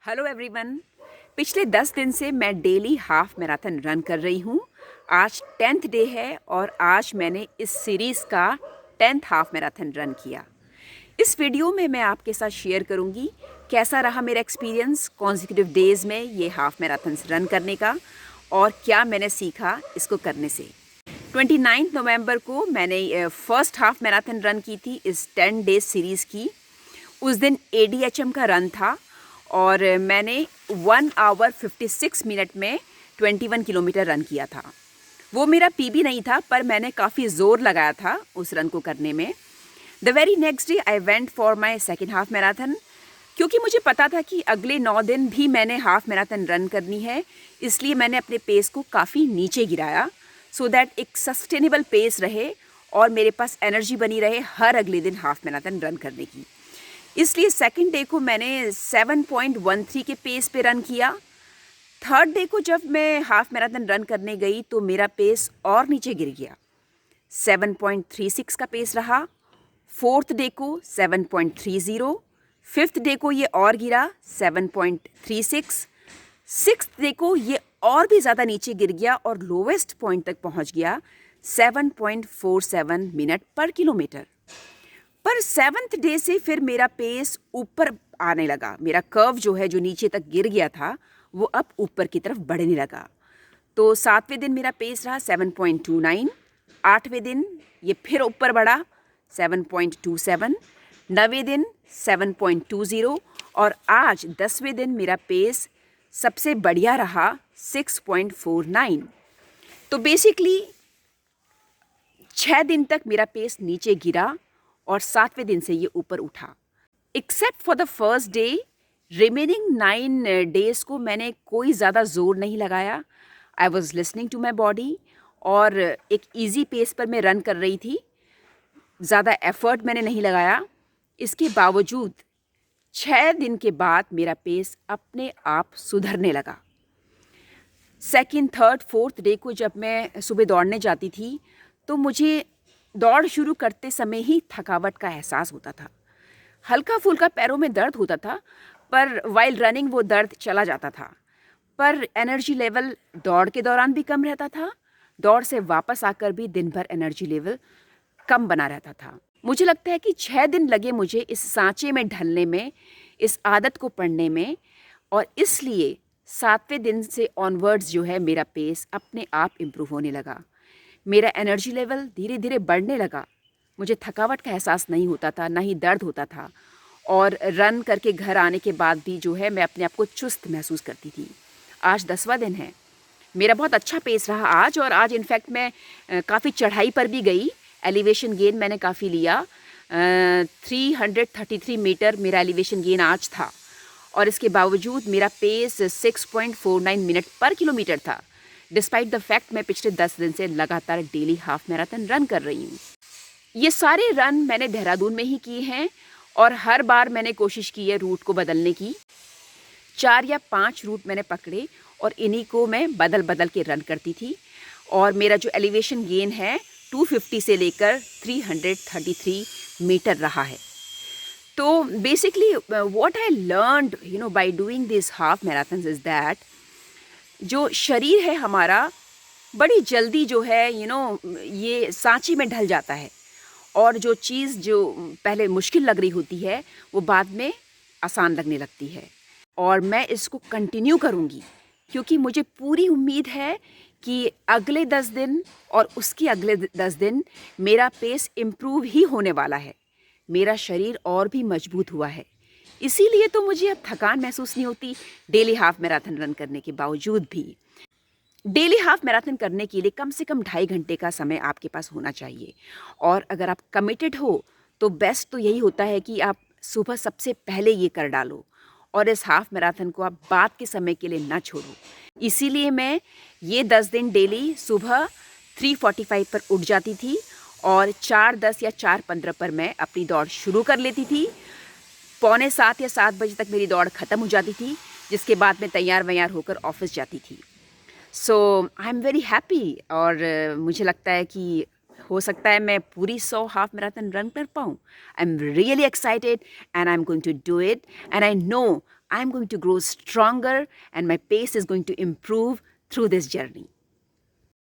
Hello everyone. पिछले 10 दिन से मैं डेली हाफ मैराथन रन कर रही हूँ। आज 10th डे है और आज मैंने इस सीरीज़ का 10th हाफ मैराथन रन किया। इस वीडियो में मैं आपके साथ शेयर करूँगी कैसा रहा मेरा एक्सपीरियंस कॉन्जिक्यूटिव डेज़ में ये हाफ मैराथन्स रन करने का और क्या मैंने सीखा इसको करने से। 29 नवंबर को मैंने फर्स्ट हाफ मैराथन रन की थी इस 10 डेज सीरीज़ की। उस दिन ADHM का रन था और मैंने 1 आवर 56 मिनट में 21 किलोमीटर रन किया था। वो मेरा PB नहीं था पर मैंने काफ़ी ज़ोर लगाया था उस रन को करने में। The very next day I went for my second half marathon क्योंकि मुझे पता था कि अगले 9 दिन भी मैंने हाफ मैराथन रन करनी है, इसलिए मैंने अपने पेस को काफ़ी नीचे गिराया सो दैट एक सस्टेनेबल पेस रहे और मेरे पास एनर्जी बनी रहे हर अगले दिन हाफ मैराथन रन करने की। इसलिए सेकंड डे को मैंने 7.13 के पेस पे रन किया। थर्ड डे को जब मैं हाफ मैराथन रन करने गई तो मेरा पेस और नीचे गिर गया, 7.36 का पेस रहा। फोर्थ डे को 7.30, फिफ्थ डे को ये और गिरा 7.36, सिक्स्थ डे को ये और भी ज़्यादा नीचे गिर गया और लोवेस्ट पॉइंट तक पहुंच गया 7.47 मिनट पर किलोमीटर। पर 7th डे से फिर मेरा पेस ऊपर आने लगा। मेरा कर्व जो है जो नीचे तक गिर गया था वो अब ऊपर की तरफ बढ़ने लगा। तो 7वें दिन मेरा पेस रहा 7.29, 8वें दिन ये फिर ऊपर बढ़ा 7.27, 9वें दिन 7.20 और आज 10वें दिन मेरा पेस सबसे बढ़िया रहा 6.49। तो बेसिकली 6 दिन तक मेरा पेस नीचे गिरा और 7वें दिन से ये ऊपर उठा। Except for the first day, remaining 9 days को मैंने कोई ज़्यादा ज़ोर नहीं लगाया। I was listening to my body और एक ईजी पेस पर मैं रन कर रही थी। ज़्यादा एफर्ट मैंने नहीं लगाया। इसके बावजूद 6 दिन के बाद मेरा पेस अपने आप सुधरने लगा। सेकेंड, थर्ड, फोर्थ डे को जब मैं सुबह दौड़ने जाती थी तो मुझे दौड़ शुरू करते समय ही थकावट का एहसास होता था। हल्का फुल्का पैरों में दर्द होता था पर वाइल रनिंग वो दर्द चला जाता था। पर एनर्जी लेवल दौड़ के दौरान भी कम रहता था, दौड़ से वापस आकर भी दिन भर एनर्जी लेवल कम बना रहता था। मुझे लगता है कि 6 दिन लगे मुझे इस सांचे में ढलने में, इस आदत को पढ़ने में और इसलिए 7वें दिन से ऑनवर्ड्स जो है मेरा पेस अपने आप इम्प्रूव होने लगा। मेरा एनर्जी लेवल धीरे धीरे बढ़ने लगा। मुझे थकावट का एहसास नहीं होता था, ना ही दर्द होता था और रन करके घर आने के बाद भी जो है मैं अपने आप को चुस्त महसूस करती थी। आज 10वां दिन है। मेरा बहुत अच्छा पेस रहा आज और आज इनफैक्ट मैं काफ़ी चढ़ाई पर भी गई। एलिवेशन गेन मैंने काफ़ी लिया। 333 मीटर मेरा एलिवेशन गेन आज था और इसके बावजूद मेरा पेस 6.49 मिनट पर किलोमीटर था। डिस्पाइट द फैक्ट मैं पिछले 10 दिन से लगातार डेली हाफ मैराथन रन कर रही हूँ। ये सारे रन मैंने देहरादून में ही किए हैं और हर बार मैंने कोशिश की है रूट को बदलने की। 4 या 5 रूट मैंने पकड़े और इन्हीं को मैं बदल बदल के रन करती थी और मेरा जो एलिवेशन गेन है 250 से लेकर 333 मीटर रहा है। तो basically what I learned by doing this half marathons is that जो शरीर है हमारा बड़ी जल्दी जो है ये सांचे में ढल जाता है और जो चीज़ जो पहले मुश्किल लग रही होती है वो बाद में आसान लगने लगती है। और मैं इसको कंटिन्यू करूँगी क्योंकि मुझे पूरी उम्मीद है कि अगले 10 दिन और उसके अगले 10 दिन मेरा पेस इम्प्रूव ही होने वाला है। मेरा शरीर और भी मजबूत हुआ है, इसीलिए तो मुझे अब थकान महसूस नहीं होती डेली हाफ मैराथन रन करने के बावजूद भी। डेली हाफ मैराथन करने के लिए कम से कम 2.5 घंटे का समय आपके पास होना चाहिए और अगर आप कमिटेड हो तो बेस्ट तो यही होता है कि आप सुबह सबसे पहले ये कर डालो और इस हाफ मैराथन को आप बाद के समय के लिए ना छोड़ो। इसीलिए मैं ये 10 दिन डेली सुबह 3:45 पर उठ जाती थी और 4:10 या 4:15 पर मैं अपनी दौड़ शुरू कर लेती थी। 6:45 या 7 बजे तक मेरी दौड़ ख़त्म हो जाती थी, जिसके बाद मैं तैयार वैयार होकर ऑफिस जाती थी। सो आई एम वेरी हैप्पी और मुझे लगता है कि हो सकता है मैं पूरी 100 हाफ मैराथन रन कर पाऊँ। I am really excited and I am going to do it and I know I am going to grow stronger and my pace is going to improve through this journey.